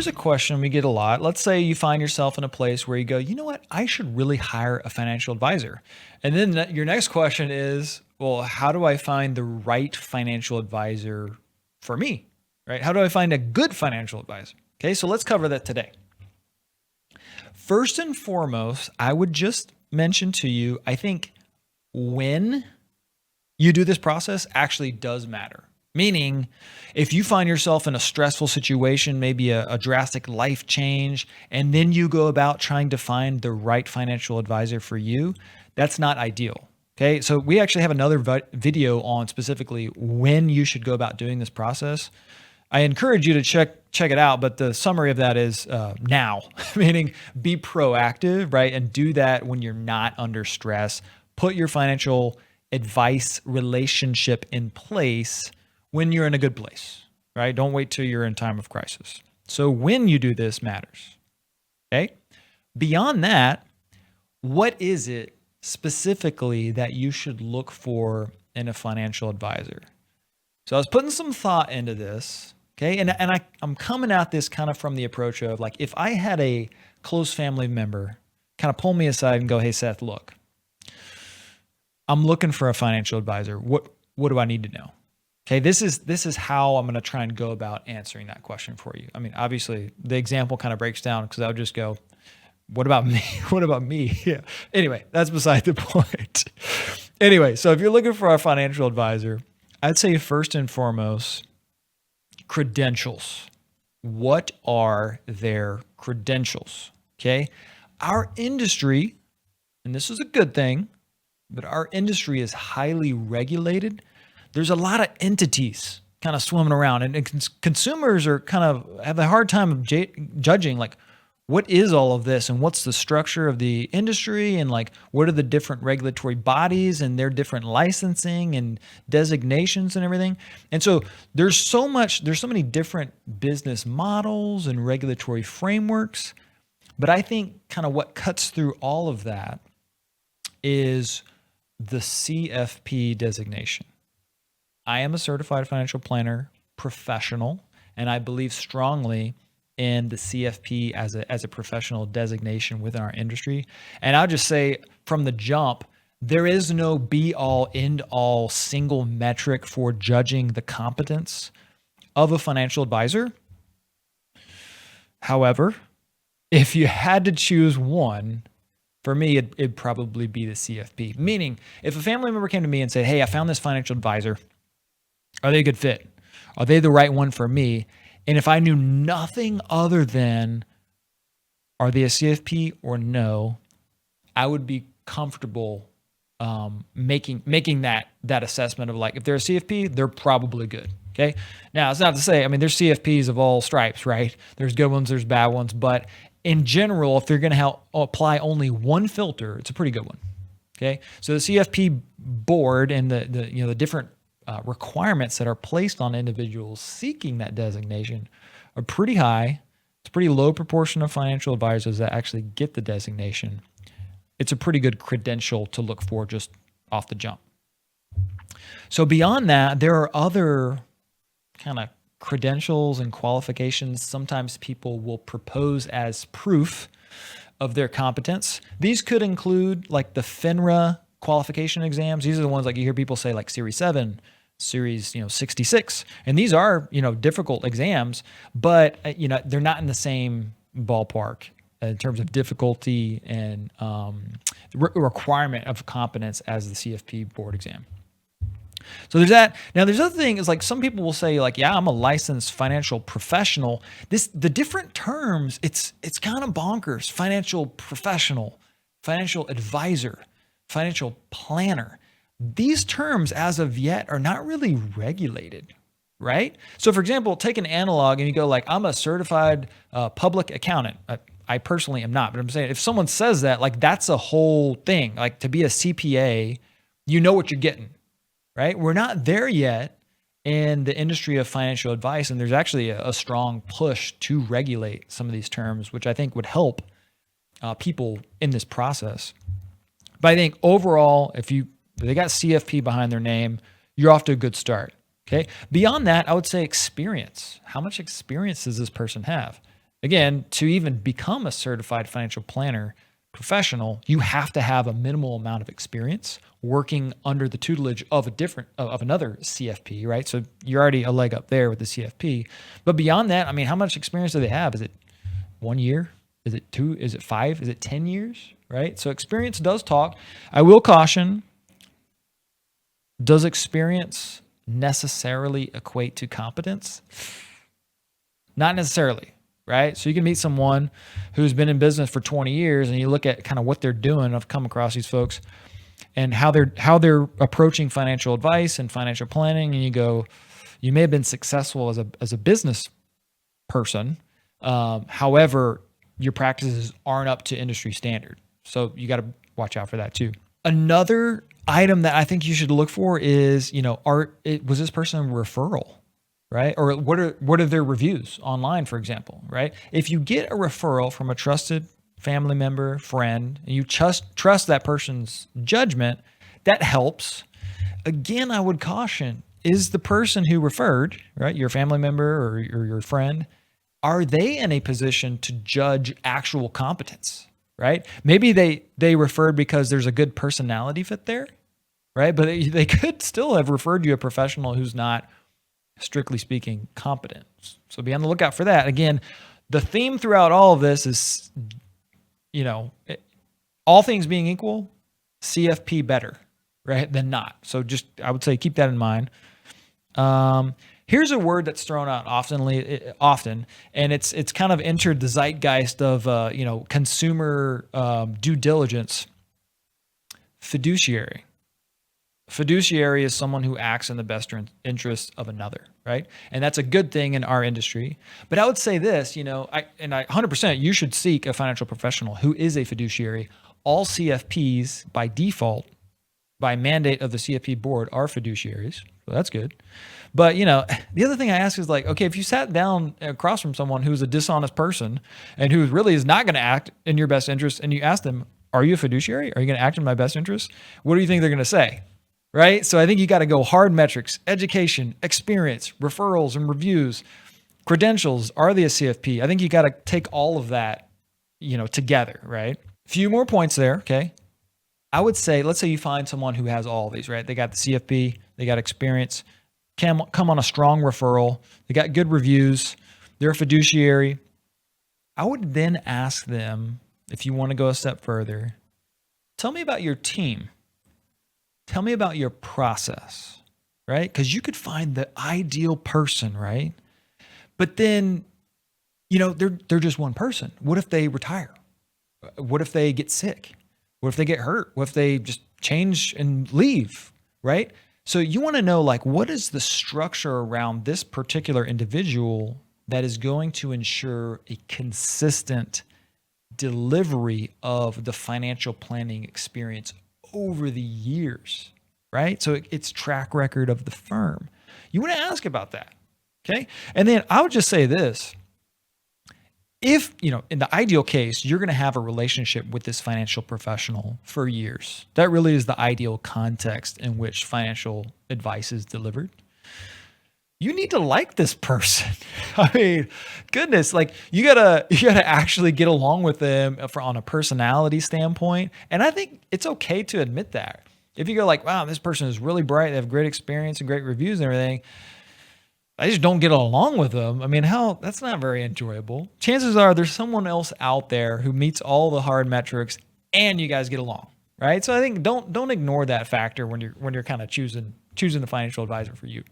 here's a question we get a lot. Let's say you find yourself in a place where you go, you know what? I should really hire a financial advisor. And then your next question is, well, how do I find the right financial advisor for me, right? How do I find a good financial advisor? Okay, so let's cover that today. First and foremost, I would just mention to you, I think when you do this process actually does matter. Meaning, if you find yourself in a stressful situation, maybe a drastic life change, and then you go about trying to find the right financial advisor for you, that's not ideal. Okay, so we actually have another video on specifically when you should go about doing this process. I encourage you to check it out, but the summary of that is now, meaning be proactive, right? And do that when you're not under stress. Put your financial advice relationship in place when you're in a good place, right? Don't wait till you're in time of crisis. So when you do this matters, okay? Beyond that, what is it specifically that you should look for in a financial advisor? So I was putting some thought into this, okay? And I'm coming at this kind of from the approach of like, if I had a close family member kind of pull me aside and go, hey, Seth, look, I'm looking for a financial advisor. What do I need to know? Okay, this is how I'm going to try and go about answering that question for you. I mean, obviously, the example kind of breaks down because I would just go, what about me? What about me? Yeah. Anyway, that's beside the point. Anyway, so if you're looking for a financial advisor, I'd say first and foremost, credentials. What are their credentials? Okay, our industry, and this is a good thing, but our industry is highly regulated. There's a lot of entities kind of swimming around, and consumers are kind of have a hard time of judging like what is all of this and what's the structure of the industry and like what are the different regulatory bodies and their different licensing and designations and everything. And so there's so many different business models and regulatory frameworks, but I think kind of what cuts through all of that is the CFP designation. I am a certified financial planner professional, and I believe strongly in the CFP as a professional designation within our industry. And I'll just say from the jump, there is no be all end all single metric for judging the competence of a financial advisor. However, if you had to choose one, for me, it'd probably be the CFP. Meaning, if a family member came to me and said, hey, I found this financial advisor, are they a good fit? Are they the right one for me? And if I knew nothing other than, are they a CFP or no, I would be comfortable making that assessment of like, if they're a CFP, they're probably good. Okay. Now, it's not to say, I mean, there's CFPs of all stripes, right? There's good ones, there's bad ones, but in general, if they're going to apply only one filter, it's a pretty good one. Okay. So the CFP board and the different requirements that are placed on individuals seeking that designation are pretty high. It's a pretty low proportion of financial advisors that actually get the designation. It's a pretty good credential to look for just off the jump. So beyond that, there are other kind of credentials and qualifications sometimes people will propose as proof of their competence. These could include like the FINRA qualification exams. These are the ones like you hear people say like Series 7, Series 66. And these are, difficult exams, but they're not in the same ballpark in terms of difficulty and requirement of competence as the CFP board exam. So there's that. Now there's other thing is like some people will say like, yeah, I'm a licensed financial professional. The different terms, it's kind of bonkers. Financial professional, financial advisor, financial planner. These terms as of yet are not really regulated, right? So for example, take an analog and you go like, I'm a certified public accountant. I personally am not, but I'm saying if someone says that, like that's a whole thing. Like to be a CPA, you know what you're getting. Right? We're not there yet in the industry of financial advice, and there's actually a strong push to regulate some of these terms, which I think would help people in this process. But I think overall, if they got CFP behind their name, you're off to a good start. Okay. Beyond that, I would say experience. How much experience does this person have? Again, to even become a certified financial planner professional, you have to have a minimal amount of experience working under the tutelage of another CFP, right? So you're already a leg up there with the CFP. But beyond that, I mean, how much experience do they have? Is it 1 year? Is it 2? Is it 5? Is it 10 years? Right? So experience does talk. I will caution, does experience necessarily equate to competence? Not necessarily. Right? So you can meet someone who's been in business for 20 years and you look at kind of what they're doing. I've come across these folks and how they're approaching financial advice and financial planning. And you go, you may have been successful as a business person. However, your practices aren't up to industry standard. So you got to watch out for that too. Another item that I think you should look for is, was this person a referral? Right? Or what are their reviews online, for example, right? If you get a referral from a trusted family member, friend, and you trust that person's judgment, that helps. Again, I would caution, is the person who referred, right, your family member or your friend, are they in a position to judge actual competence, right? Maybe they referred because there's a good personality fit there, right? But they could still have referred you a professional who's not, strictly speaking, competent. So be on the lookout for that. Again, the theme throughout all of this is, all things being equal, CFP better, right, than not. So just, I would say, keep that in mind. Here's a word that's thrown out often, and it's kind of entered the zeitgeist of, consumer due diligence. Fiduciary. Fiduciary is someone who acts in the best interest of another, right? And that's a good thing in our industry. But I would say this, I 100%, you should seek a financial professional who is a fiduciary. All CFPs by default, by mandate of the CFP board, are fiduciaries. So that's good. But, the other thing I ask is like, okay, if you sat down across from someone who's a dishonest person and who really is not going to act in your best interest, and you ask them, are you a fiduciary? Are you going to act in my best interest? What do you think they're going to say? Right? So I think you got to go hard metrics, education, experience, referrals and reviews, credentials. Are they a CFP? I think you got to take all of that, together, right? A few more points there. Okay. I would say, let's say you find someone who has all of these, right? They got the CFP, they got experience, come on a strong referral. They got good reviews. They're a fiduciary. I would then ask them, if you want to go a step further, tell me about your team. Tell me about your process, right? Because you could find the ideal person, right? But then, they're just one person. What if they retire? What if they get sick? What if they get hurt? What if they just change and leave, right? So you want to know, like, what is the structure around this particular individual that is going to ensure a consistent delivery of the financial planning experience over the years, right? So it's track record of the firm. You want to ask about that, okay? And then I would just say this. If, in the ideal case, you're going to have a relationship with this financial professional for years. That really is the ideal context in which financial advice is delivered. You need to like this person. I mean, goodness, like you gotta actually get along with them on a personality standpoint. And I think it's okay to admit that. If you go like, wow, this person is really bright, they have great experience and great reviews and everything, I just don't get along with them. I mean, that's not very enjoyable. Chances are there's someone else out there who meets all the hard metrics and you guys get along, right? So I think don't ignore that factor when you're kind of choosing the financial advisor for you.